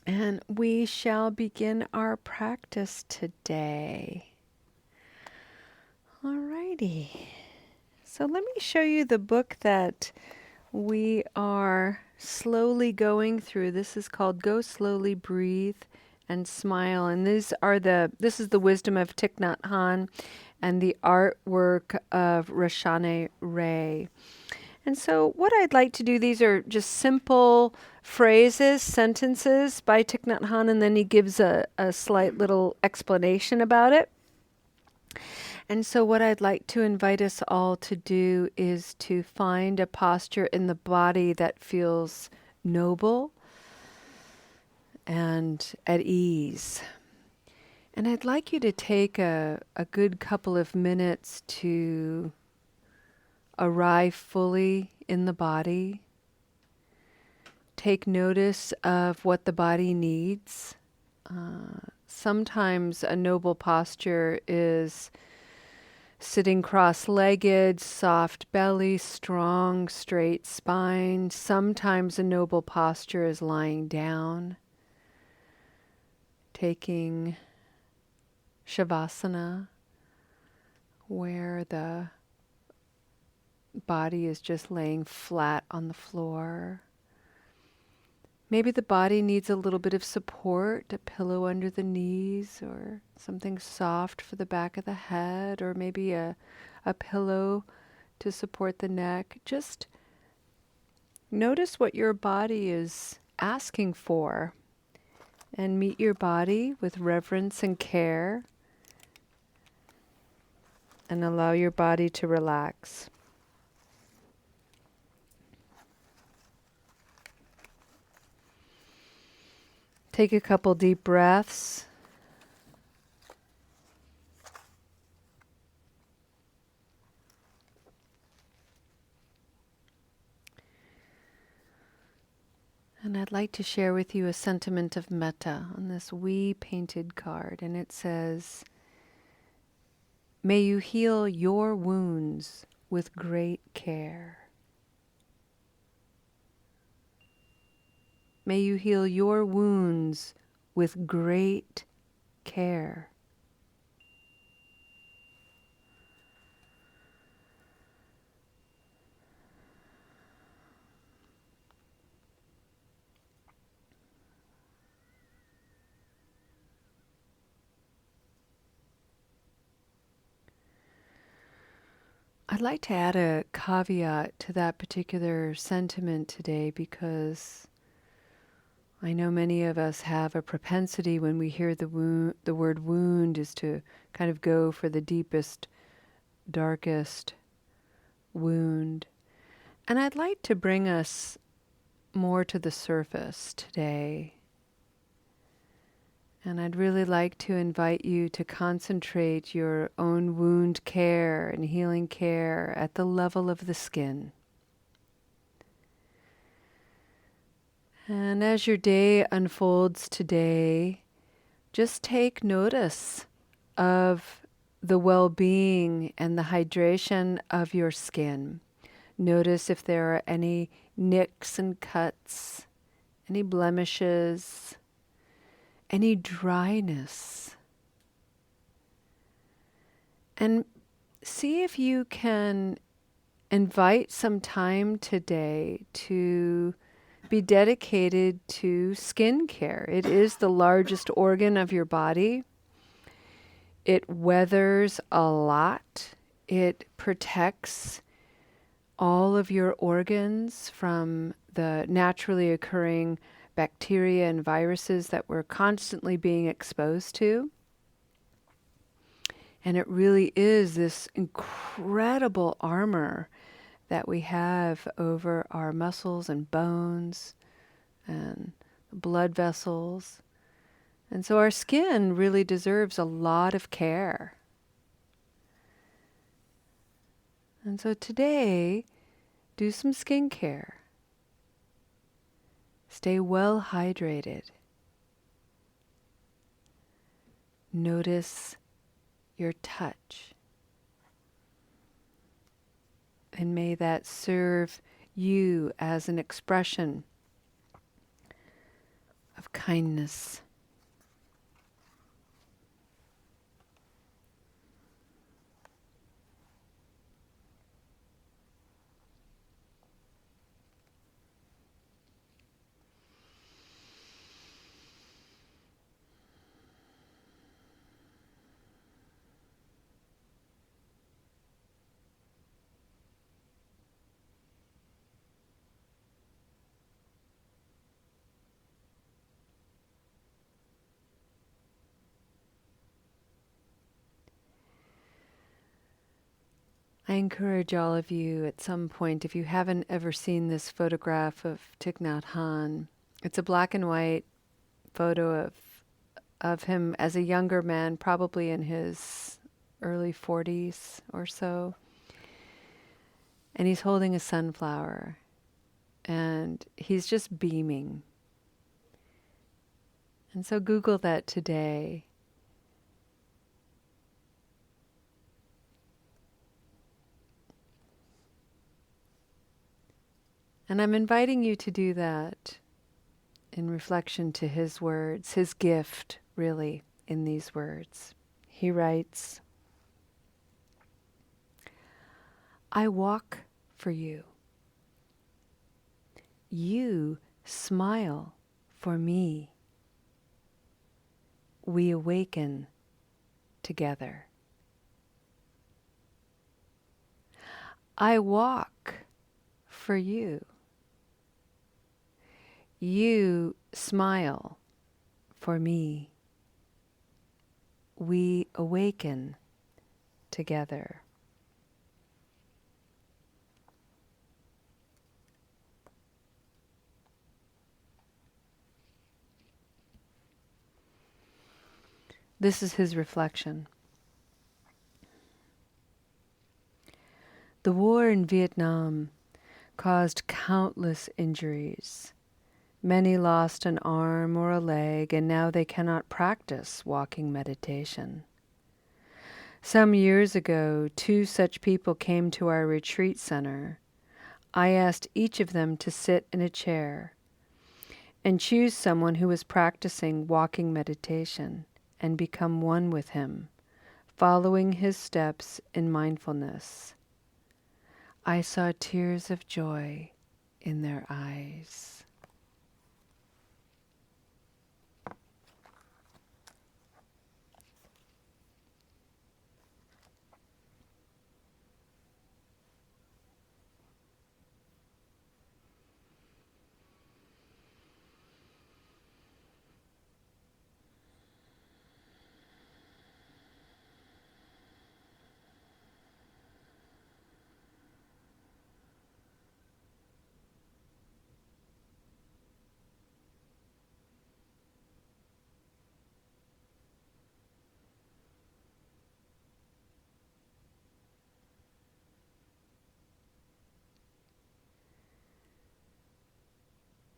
And we shall begin our practice today. Alrighty. So let me show you the book that we are slowly going through. This is called Go Slowly, Breathe, and Smile. And this is the wisdom of Thich Nhat Hanh and the artwork of Roshane Ray. And so, what I'd like to do, these are just simple phrases, sentences by Thich Nhat Hanh, and then he gives a slight little explanation about it. And so, what I'd like to invite us all to do is to find a posture in the body that feels noble and at ease. And I'd like you to take a good couple of minutes to arrive fully in the body. Take notice of what the body needs. Sometimes a noble posture is sitting cross-legged, soft belly, strong, straight spine. Sometimes a noble posture is lying down, taking Shavasana, where the body is just laying flat on the floor. Maybe the body needs a little bit of support, a pillow under the knees, or something soft for the back of the head, or maybe a pillow to support the neck. Just notice what your body is asking for and meet your body with reverence and care and allow your body to relax. Take a couple deep breaths. And I'd like to share with you a sentiment of metta on this wee painted card. And it says, may you heal your wounds with great care. May you heal your wounds with great care. I'd like to add a caveat to that particular sentiment today because I know many of us have a propensity when we hear the word wound is to kind of go for the deepest, darkest wound. And I'd like to bring us more to the surface today. And I'd really like to invite you to concentrate your own wound care and healing care at the level of the skin. And as your day unfolds today, just take notice of the well-being and the hydration of your skin. Notice if there are any nicks and cuts, any blemishes, any dryness. And see if you can invite some time today to be dedicated to skincare. It is the largest organ of your body. It weathers a lot. It protects all of your organs from the naturally occurring bacteria and viruses that we're constantly being exposed to. And it really is this incredible armor that we have over our muscles and bones and blood vessels. And so our skin really deserves a lot of care. And so today, do some skincare. Stay well hydrated. Notice your touch. And may that serve you as an expression of of kindness. I encourage all of you at some point, if you haven't ever seen this photograph of Thich Nhat Hanh, it's a black and white photo of him as a younger man, probably in his early 40s or so. And he's holding a sunflower and he's just beaming. And so Google that today. And I'm inviting you to do that in reflection to his words, his gift, really, in these words. He writes, I walk for you. You smile for me. We awaken together. I walk for you. You smile for me. We awaken together. This is his reflection. The war in Vietnam caused countless injuries. Many lost an arm or a leg, and now they cannot practice walking meditation. Some years ago, 2 such people came to our retreat center. I asked each of them to sit in a chair and choose someone who was practicing walking meditation and become one with him, following his steps in mindfulness. I saw tears of joy in their eyes.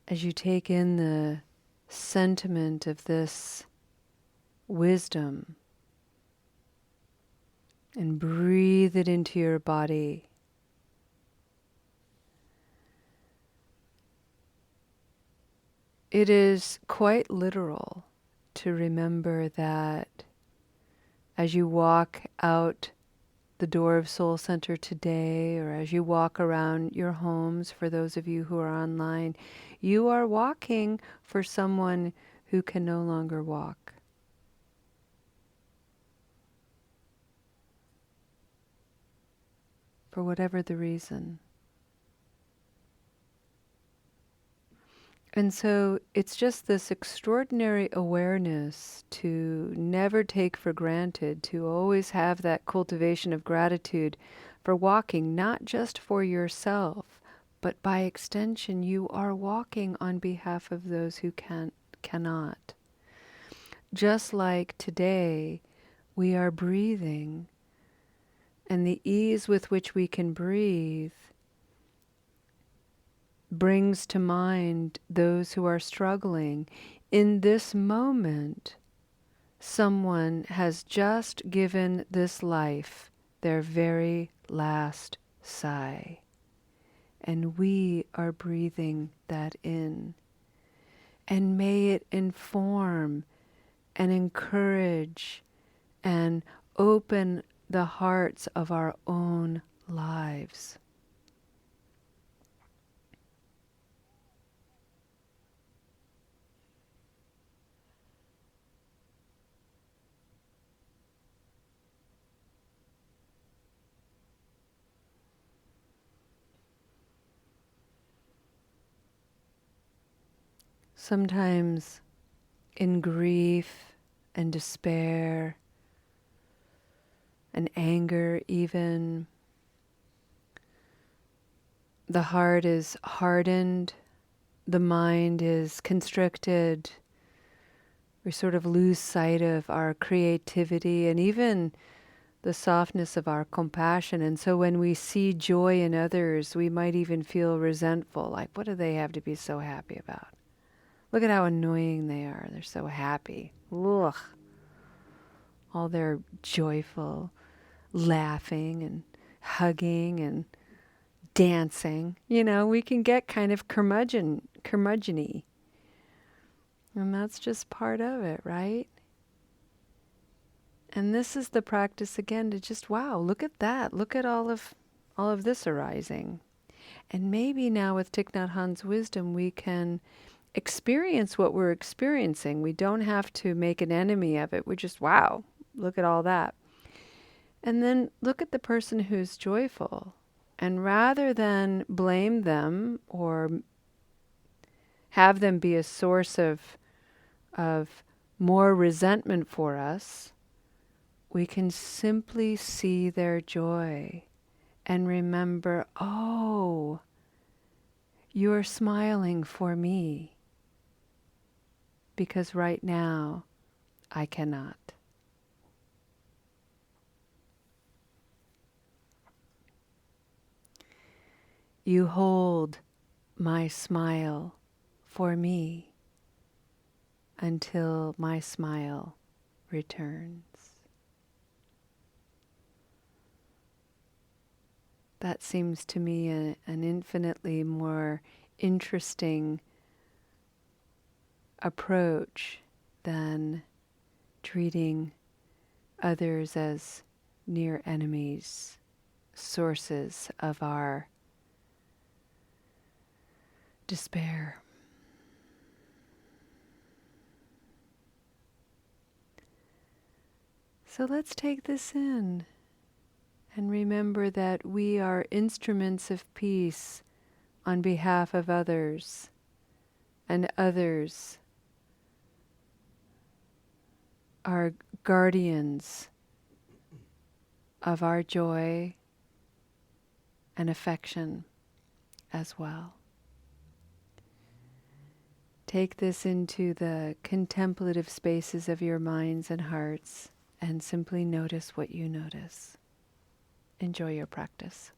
As you take in the sentiment of this wisdom and breathe it into your body, it is quite literal to remember that as you walk out the door of Soul Center today, or as you walk around your homes, for those of you who are online, you are walking for someone who can no longer walk. For whatever the reason. And so it's just this extraordinary awareness to never take for granted, to always have that cultivation of gratitude for walking, not just for yourself, but by extension, you are walking on behalf of those who cannot. Just like today, we are breathing, and the ease with which we can breathe brings to mind those who are struggling. In this moment, someone has just given this life their very last sigh, and we are breathing that in. And may it inform and encourage and open the hearts of our own lives. Sometimes in grief and despair and anger even, the heart is hardened, the mind is constricted, we sort of lose sight of our creativity and even the softness of our compassion. And so when we see joy in others, we might even feel resentful, like, what do they have to be so happy about? Look at how annoying they are. They're so happy. Ugh. All their joyful laughing and hugging and dancing. You know, we can get kind of curmudgeon-y. And that's just part of it, right? And this is the practice again to just, wow, look at that. Look at all of this arising. And maybe now with Thich Nhat Hanh's wisdom, we can experience what we're experiencing. We don't have to make an enemy of it. We're just, wow, look at all that. And then look at the person who's joyful. And rather than blame them or have them be a source of more resentment for us, we can simply see their joy and remember, oh, you're smiling for me because right now I cannot. You hold my smile for me until my smile returns. That seems to me an infinitely more interesting approach than treating others as near enemies, sources of our despair. So let's take this in and remember that we are instruments of peace on behalf of others, and others are guardians of our joy and affection as well. Take this into the contemplative spaces of your minds and hearts and simply notice what you notice. Enjoy your practice.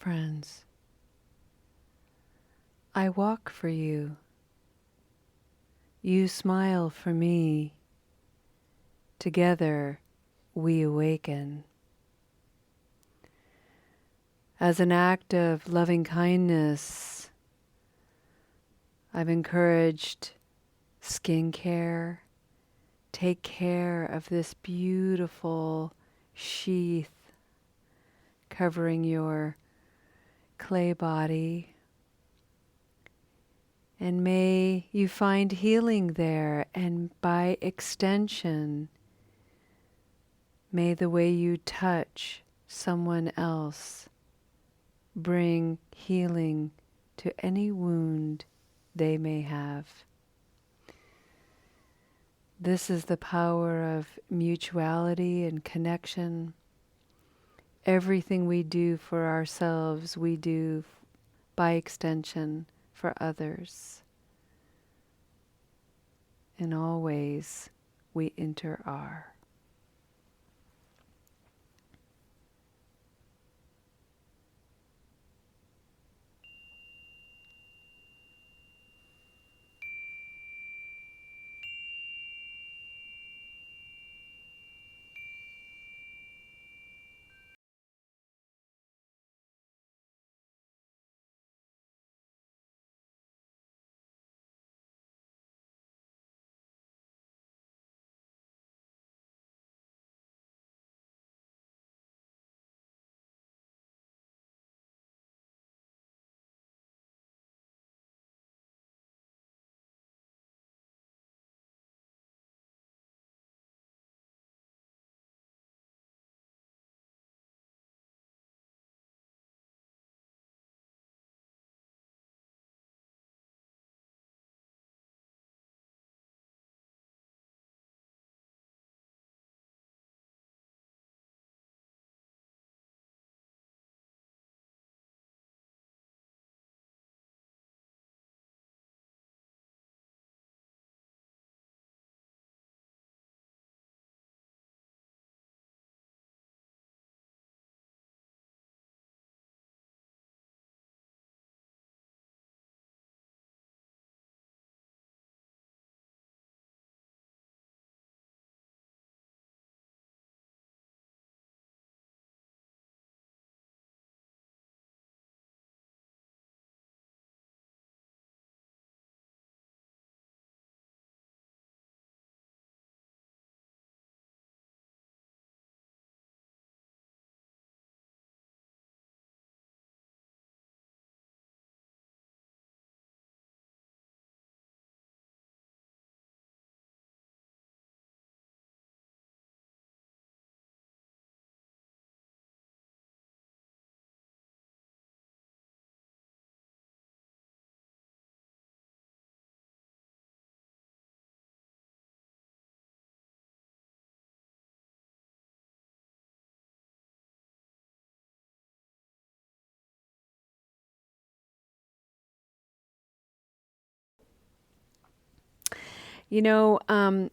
friends. I walk for you. You smile for me. Together we awaken. As an act of loving kindness, I've encouraged skincare. Take care of this beautiful sheath covering your clay body. And may you find healing there, and by extension, may the way you touch someone else bring healing to any wound they may have. This is the power of mutuality and connection. Everything we do for ourselves, we do by extension for others. In all ways, we inter-are.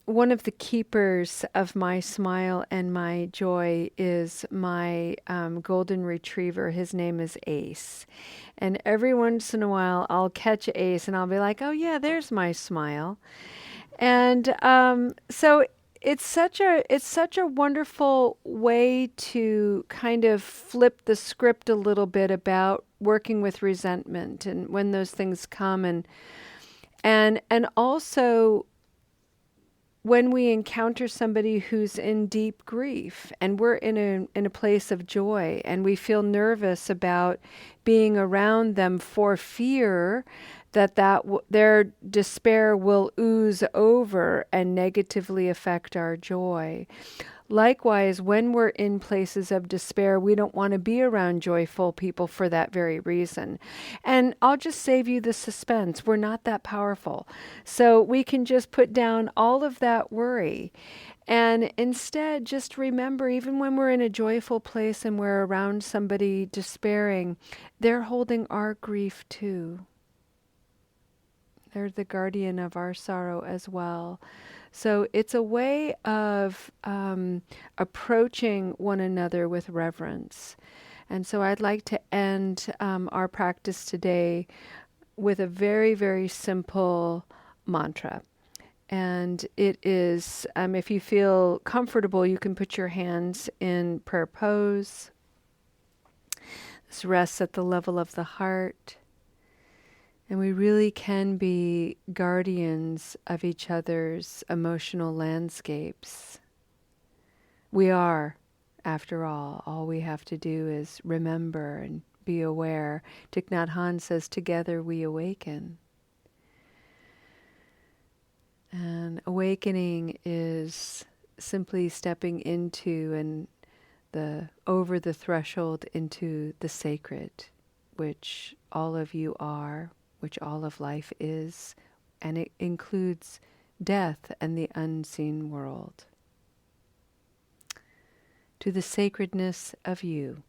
One of the keepers of my smile and my joy is my golden retriever. His name is Ace. And every once in a while, I'll catch Ace and I'll be like, oh, yeah, there's my smile. And so it's such a wonderful way to kind of flip the script a little bit about working with resentment and when those things come, and also when we encounter somebody who's in deep grief and we're in a place of joy and we feel nervous about being around them for fear that their despair will ooze over and negatively affect our joy. Likewise, when we're in places of despair, we don't want to be around joyful people for that very reason. And I'll just save you the suspense. We're not that powerful. So we can just put down all of that worry. And instead, just remember, even when we're in a joyful place and we're around somebody despairing, they're holding our grief too. They're the guardian of our sorrow as well. So it's a way of approaching one another with reverence. And so I'd like to end our practice today with a very, very simple mantra. And it is, if you feel comfortable, you can put your hands in prayer pose. This rests at the level of the heart. And we really can be guardians of each other's emotional landscapes. We are, after all. All we have to do is remember and be aware. Thich Nhat Hanh says, together we awaken. And awakening is simply stepping into and over the threshold into the sacred, which all of you are, which all of life is, and it includes death and the unseen world. To the sacredness of you,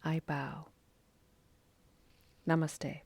I bow. Namaste.